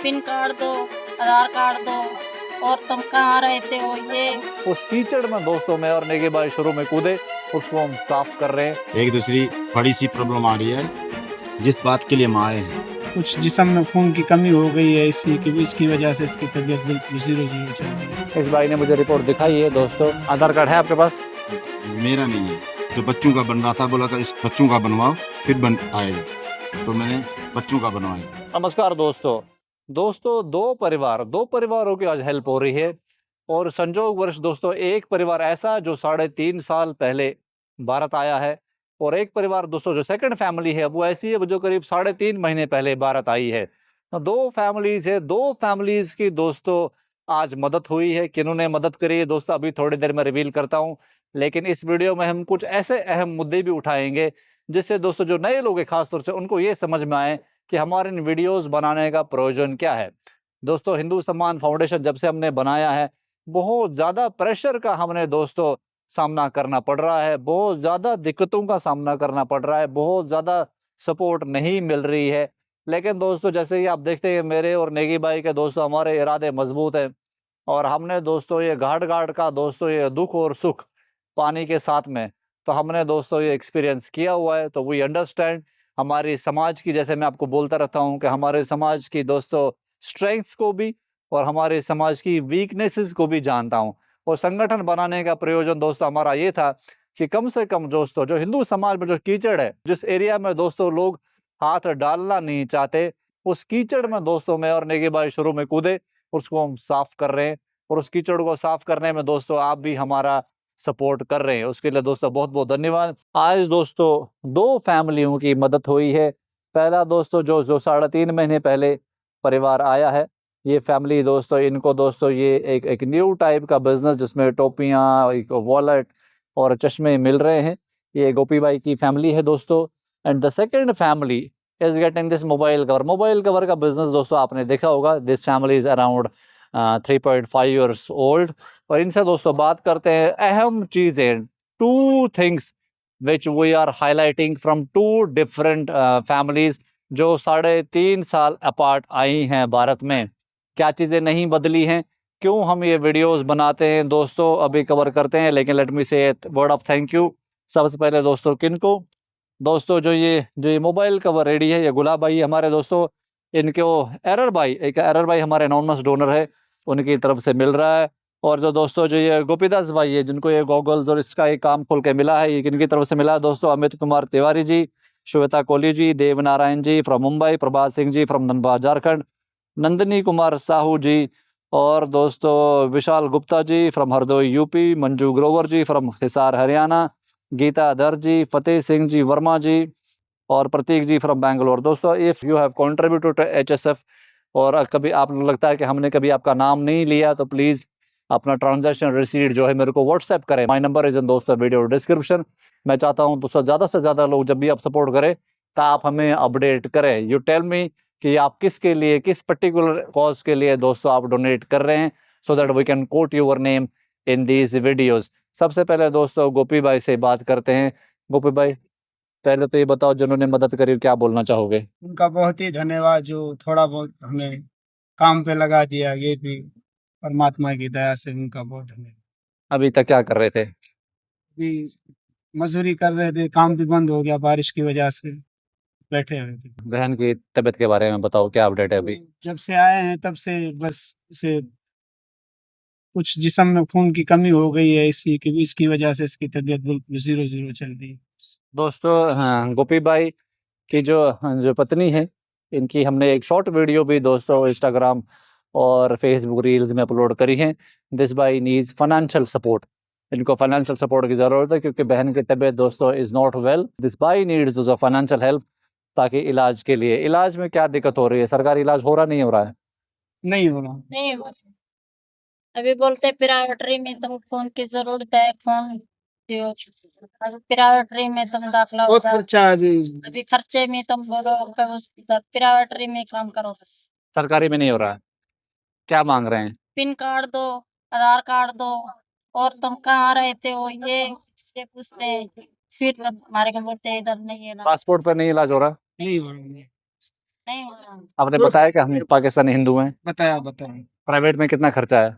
Pin card दो, आधार card दो, और तुम कहाँ रहते हो ये। उस कीचड़ में दोस्तों मैं और नेगी भाई शुरू में कूदे, उसको हम साफ कर रहे हैं। एक दूसरी बड़ी सी प्रॉब्लम आ रही है, जिस बात के लिए हम आए हैं। कुछ जिस्म में खून की कमी हो गई है, इसकी वजह से इसकी तबीयत बिल्कुल जीरो जीरो चल रही है। इस भाई ने मुझे रिपोर्ट दिखाई है दोस्तों। आधार कार्ड है आपके पास? मेरा नहीं है, तो बच्चों का बन रहा था, बोला था इस बच्चों का बनवाओ फिर बन आएगा, तो मैंने बच्चों का बनवाया। नमस्कार दोस्तों। दो परिवारों की आज हेल्प हो रही है। और संजोगवश दोस्तों एक परिवार ऐसा जो 3.5 साल पहले भारत आया है, और एक परिवार दोस्तों जो सेकंड फैमिली है वो ऐसी है जो करीब 3.5 महीने पहले भारत आई है। तो दो फैमिलीज है, दो फैमिलीज की दोस्तों आज मदद हुई है। किन्होंने मदद करी है दोस्तों अभी थोड़ी देर में रिवील करता हूँ, लेकिन इस वीडियो में हम कुछ ऐसे अहम मुद्दे भी उठाएंगे जिससे दोस्तों जो नए लोग हैं खासतौर से उनको ये समझ में आए कि हमारे इन वीडियोस बनाने का प्रयोजन क्या है। दोस्तों हिंदू सम्मान फाउंडेशन जब से हमने बनाया है, बहुत ज़्यादा प्रेशर का हमने दोस्तों सामना करना पड़ रहा है, बहुत ज़्यादा दिक्कतों का सामना करना पड़ रहा है, बहुत ज़्यादा सपोर्ट नहीं मिल रही है। लेकिन दोस्तों जैसे ही आप देखते हैं मेरे और नेगी भाई के दोस्तों हमारे इरादे मजबूत हैं, और हमने दोस्तों ये घाट घाट का दोस्तों ये दुख और सुख पानी के साथ में, तो हमने दोस्तों ये एक्सपीरियंस किया हुआ है, तो वी अंडरस्टैंड हमारी समाज की, जैसे मैं आपको बोलता रहता हूँ कि हमारे समाज की दोस्तों स्ट्रेंथ्स को भी और हमारे समाज की वीकनेसेस को भी जानता हूँ। और संगठन बनाने का प्रयोजन दोस्तों हमारा ये था कि कम से कम दोस्तों जो हिंदू समाज में जो कीचड़ है, जिस एरिया में दोस्तों लोग हाथ डालना नहीं चाहते, उस कीचड़ में दोस्तों मैं और नेगी भाई शुरू में कूदे, उसको हम साफ कर रहे हैं। और उस कीचड़ को साफ करने में दोस्तों आप भी हमारा सपोर्ट कर रहे हैं, उसके लिए दोस्तों बहुत बहुत धन्यवाद। आज दोस्तों दो फैमिलियों की मदद हुई है। पहला दोस्तों जो जो 3.5 महीने पहले परिवार आया है, ये फैमिली दोस्तों इनको दोस्तों ये एक न्यू टाइप का बिजनेस जिसमें टोपियाँ, एक वॉलेट और चश्मे मिल रहे हैं, ये गोपी भाई की फैमिली है दोस्तों। And the second family is getting this mobile cover का बिजनेस दोस्तों आपने देखा होगा। This family is around 3.5 years old. और इनसे दोस्तों बात करते हैं अहम चीजें, two things which we are highlighting from two different families जो 3.5 साल अपार्ट आई हैं भारत में। क्या चीज़ें नहीं बदली हैं, क्यों हम ये वीडियोस बनाते हैं दोस्तों, अभी कवर करते हैं। लेकिन लेट मी से वर्ड ऑफ थैंक यू सबसे पहले दोस्तों किनको, दोस्तों जो ये मोबाइल कवर रेडी है, ये गुलाब भाई हमारे दोस्तों, इनके वो एरर भाई हमारे एनॉर्मस डोनर है, उनकी तरफ से मिल रहा है। और जो दोस्तों जो ये गोपीदास भाई है जिनको ये गॉगल्स और इसका एक काम खोल के मिला है, ये किनकी तरफ से मिला है दोस्तों, अमित कुमार तिवारी जी, श्वेता कोहली जी, देव नारायण जी फ्रॉम मुंबई, प्रभात सिंह जी फ्रॉम धनबाद झारखंड, नंदिनी कुमार साहू जी, और दोस्तों Vishal Gupta ji from Hardoi UP, Manju Grover ji from Hisar Haryana, Geeta Dhar ji, Fateh Singh ji Verma जी, और प्रतीक जी फ्रॉम बैंगलोर। दोस्तों if you have contributed to HSF और कभी आप लगता है कि हमने कभी आपका नाम नहीं लिया, तो प्लीज़ अपना ट्रांजैक्शन रिसीट जो है मेरे को व्हाट्सएप करें। माय नंबर इज इन दोस्तों वीडियो डिस्क्रिप्शन। मैं चाहता हूं दोस्तों ज़्यादा से ज़्यादा लोग जब भी आप सपोर्ट करें तो आप हमें अपडेट करें। यू टेल मी कि आप किसके लिए, किस पर्टिकुलर कॉज के लिए दोस्तों आप डोनेट कर रहे हैं, so that we can quote your name in these videos. सबसे पहले दोस्तों गोपी भाई से बात करते हैं। गोपी भाई पहले तो ये बताओ जिन्होंने मदद करी क्या बोलना चाहोगे? उनका बहुत ही धन्यवाद, जो थोड़ा बहुत हमें काम पे लगा दिया, ये भी परमात्मा की दया से उनका बहुत धन्यवाद। अभी तक क्या कर रहे थे? अभी मजदूरी कर रहे थे, काम भी बंद हो गया बारिश की वजह से, बैठे हुए थे। बहन की तबीयत के बारे में बताओ, क्या अपडेट है अभी? जब से आए हैं तब से बस से कुछ जिस्म में खून की कमी हो गई है, इसकी वजह से इसकी तबीयत बिल्कुल जीरो जीरो चल रही है। दोस्तों हाँ, गोपी भाई की जो पत्नी है, इनकी हमने एक शॉर्ट वीडियो भी दोस्तों इंस्टाग्राम और फेसबुक रील्स में अपलोड करी है। दिस भाई नीड्स फाइनेंशियल सपोर्ट, इनको फाइनेंशियल सपोर्ट की ज़रूरत है क्योंकि बहन की तबीयत दोस्तों इज़ नॉट वेल। दिस भाई नीड्स फाइनेंशियल हेल्प, ताकि इलाज के लिए, इलाज में क्या दिक्कत हो रही है, सरकारी इलाज हो रहा नहीं हो रहा है? नहीं हो रहा। नहीं हो रहा। अभी बोलते प्राइवेटरी में तुम फोन की जरूरत है, फोन दो। अभी प्राइवेटरी में तुम दाखिला हो बहुत जाओ, खर्चा है अभी। अभी खर्चे में तुम बोलो कि उस प्राइवेटरी में काम करो बस। सरकारी में नहीं हो रहा है, क्या मांग रहे हैं? पिन कार्ड दो, आधार कार्ड दो, और तुम कहाँ रहते हो ये पूछते हैं। फिर हमारे को बोलते हैं इधर नहीं है ना। पासपोर्ट पर नहीं इलाज हो रहा? नहीं हो रहा। नहीं हो रहा। आपने बताया कि हम पाकिस्तानी हिंदू हैं। बताया बताया प्राइवेट में कितना खर्चा है?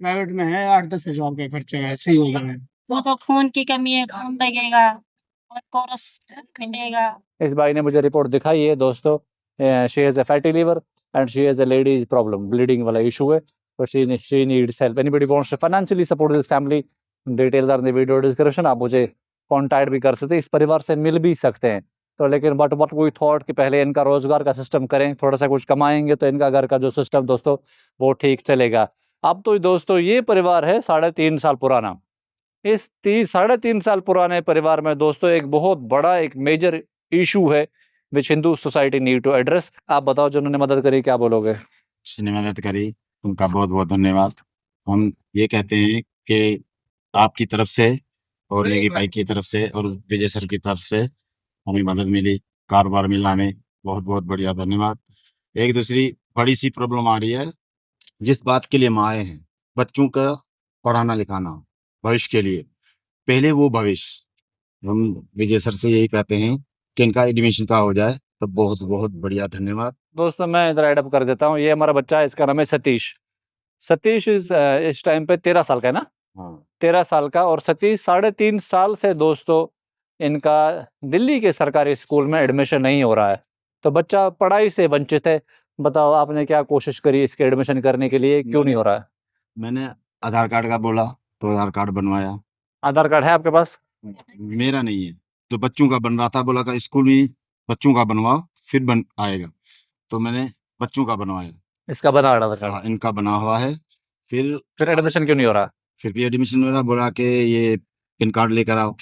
प्राइवेट में है 8-10 हजार के खर्चे हैं, ऐसे ही हो गए हैं। वो तो खून की कमी है, खून लगेगा और कोरस मिलेगा। इस भाई ने मुझे रिपोर्ट दिखाई है दोस्तों। She has a fatty liver and she has a ladies problem, bleeding वाला इशू है। तो she needs help. Anybody wants to financially support this family, details are in the video description. आप मुझे कांटेक्ट भी कर सकते हैं, इस परिवार से मिल भी सकते हैं। तो लेकिन बट व्हाट वी थॉट कि पहले इनका रोजगार का सिस्टम करें, थोड़ा सा कुछ कमाएंगे तो इनका घर का जो सिस्टम दोस्तों वो ठीक चलेगा। अब तो दोस्तों ये परिवार है 3.5 साल पुराना। इस 3.5 साल पुराने परिवार में दोस्तों एक बहुत बड़ा एक मेजर इशू है which Hindu society need to address. आप बताओ जिन्होंने मदद करी क्या बोलोगे? जिसने मदद करी उनका बहुत बहुत धन्यवाद। हम ये कहते हैं कि आपकी तरफ से और नेगी भाई की तरफ से और विजय सर की तरफ से हमें मदद मिली, कारोबार मिला, हमें बहुत बहुत बढ़िया धन्यवाद। एक दूसरी बड़ी सी प्रॉब्लम आ रही है, जिस बात के लिए हम आए हैं, बच्चों का पढ़ाना लिखाना भविष्य के लिए, पहले वो भविष्य हम विजय सर से यही कहते हैं कि इनका एडमिशन का हो जाए तो बहुत बहुत बढ़िया धन्यवाद। दोस्तों मैं इधर एडअप कर देता हूँ। ये हमारा बच्चा है, इसका नाम है सतीश। सतीश इस टाइम पे 13 साल का है ना? हाँ 13 साल का। और सतीश 3.5 साल से दोस्तों इनका दिल्ली के सरकारी स्कूल में एडमिशन नहीं हो रहा है। तो बच्चा पढ़ाई से वंचित है। बताओ आपने क्या कोशिश करी इसके एडमिशन करने के लिए, क्यों नहीं हो रहा है? मैंने आधार कार्ड का बोला तो आधार कार्ड बनवाया। आधार कार्ड है आपके पास? मेरा नहीं है, तो बच्चों का बन रहा था, बोला का स्कूल में बच्चों का बनवाओ फिर बन आएगा, तो मैंने बच्चों का बनवाया। इसका बना आधार कार्ड, हाँ इनका बना हुआ है। फिर एडमिशन क्यों नहीं हो रहा? फिर भी एडमिशन हो रहा, बोला कि ये पिन कार्ड लेकर आओ,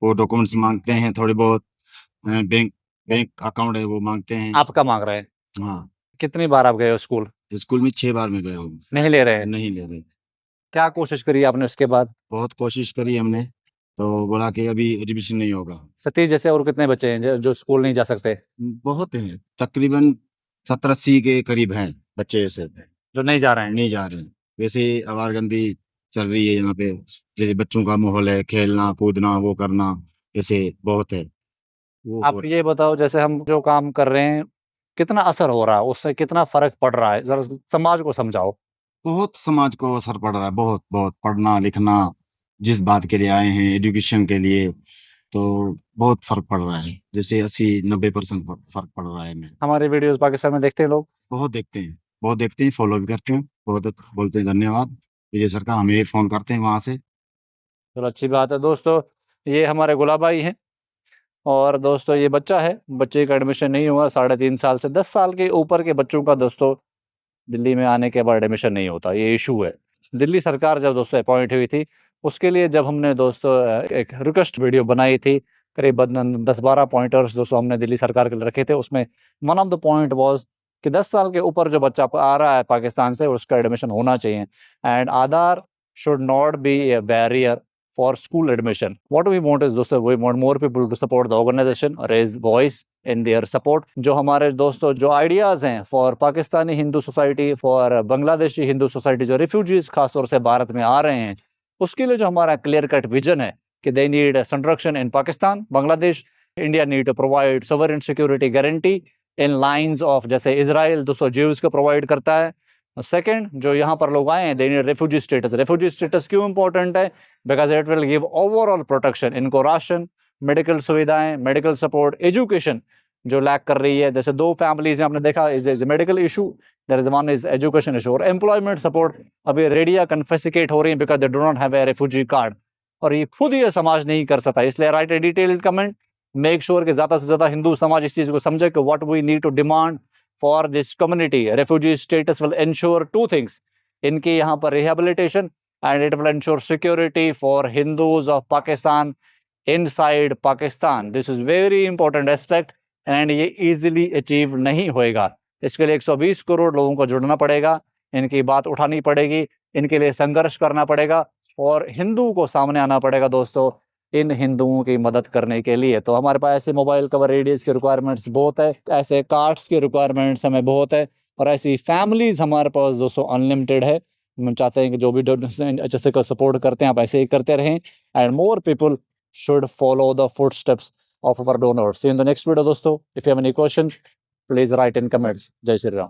वो डॉक्यूमेंट्स मांगते हैं थोड़े बहुत, बैंक बैंक अकाउंट है वो मांगते हैं। आपका मांग रहे हैं? हाँ कितनी बार आप गए हो स्कूल? स्कूल में 6 बार में गए हूँ, नहीं ले रहे हैं? नहीं ले रहे। क्या कोशिश करी आपने उसके बाद? बहुत कोशिश करी हमने, तो बोला कि अभी एडमिशन नहीं होगा। सतीश जैसे और कितने बच्चे हैं जो स्कूल नहीं जा सकते? बहुत हैं, तकरीबन 70-80 के करीब हैं बच्चे ऐसे जो नहीं जा रहे हैं? नहीं जा रहे हैं। वैसे आवारगंदी चल रही है यहाँ पे, जैसे बच्चों का माहौल है, खेलना कूदना वो करना, ऐसे बहुत है वो हो आप ये बताओ जैसे हम जो काम कर रहे हैं कितना असर हो रहा है, उससे कितना फर्क पड़ रहा है, जरा समाज को समझाओ। बहुत समाज को असर पड़ रहा है, बहुत बहुत पढ़ना लिखना, जिस बात के लिए आए हैं एजुकेशन के लिए, तो बहुत फर्क पड़ रहा है, जैसे 80-90% फर्क पड़ रहा है हमें। हमारे वीडियोस पाकिस्तान में देखते हैं लोग? बहुत देखते हैं, फॉलो भी करते हैं, बहुत बोलते हैं धन्यवाद विजय सर का, हमें फोन करते हैं वहाँ से। चलो अच्छी बात है दोस्तों। ये हमारे गुलाब भाई हैं और दोस्तों ये बच्चा है, बच्चे का एडमिशन नहीं हुआ 3.5 साल से। 10 साल के ऊपर के बच्चों का दोस्तों दिल्ली में आने के बाद एडमिशन नहीं होता, ये इशू है। दिल्ली सरकार जब दोस्तों अपॉइंट हुई थी उसके लिए जब हमने दोस्तों एक रिक्वेस्ट वीडियो बनाई थी, करीबन 10-12 पॉइंटर्स दोस्तों हमने दिल्ली सरकार के लिए रखे थे। उसमें one of the point was कि 10 साल के ऊपर जो बच्चा आ रहा है पाकिस्तान से उसका एडमिशन होना चाहिए and Aadhaar should not be a barrier for school admission. What we want is दोस्तों we want more people to support the organization, raise voice in their support. जो हमारे दोस्तों जो आइडियाज़ हैं for Pakistani Hindu society, for Bangladeshi Hindu society, जो refugees खासतौर से भारत में आ रहे हैं, उसके लिए जो हमारा क्लियर कट विजन है कि दे नीड संरक्षण in Pakistan, Bangladesh, India need to provide sovereign security guarantee in lines of जैसे इसराइल दोस्तों ज्यूज को प्रोवाइड करता है। सेकंड, जो यहाँ पर लोग आए हैं they need refugee status. Refugee status क्यों इंपॉर्टेंट है? Because it will give overall protection, इनको राशन, मेडिकल सुविधाएं, मेडिकल सपोर्ट, एजुकेशन जो लैक कर रही है। जैसे 2 फैमिलीज में आपने देखा is medical issue, there is one is education issue. और एम्प्लॉयमेंट सपोर्ट अभी रेडिया कन्फेसिकेट हो रही है because they do not have a refugee card, और ये खुद ये समाज नहीं कर सकता। इसलिए राइट ए डिटेल्ड कमेंट, मेक श्योर कि ज़्यादा से ज़्यादा हिंदू समाज इस चीज़ को समझे कि what we need to demand for this community. Refugee status will ensure 2 things. इनकी यहाँ पर rehabilitation and it will ensure security for Hindus of Pakistan inside Pakistan. This is very important aspect and ये easily achieve नहीं होएगा। इसके लिए 120 करोड़ लोगों को जुड़ना पड़ेगा, इनकी बात उठानी पड़ेगी, इनके लिए संघर्ष करना पड़ेगा और हिंदू को सामने आना पड़ेगा दोस्तों इन हिंदुओं की मदद करने के लिए। तो हमारे पास ऐसे मोबाइल कवर रेडियस की रिक्वायरमेंट्स बहुत है, ऐसे कार्ड्स की रिक्वायरमेंट्स हमें बहुत है और ऐसी फैमिलीज हमारे पास दोस्तों अनलिमिटेड है। हम चाहते हैं कि जो भी अच्छे से सपोर्ट करते हैं आप ऐसे ही करते रहें and more people should follow the footsteps of our donors. See you in the next video दोस्तों। If you have any question please write in comments. जय श्री राम।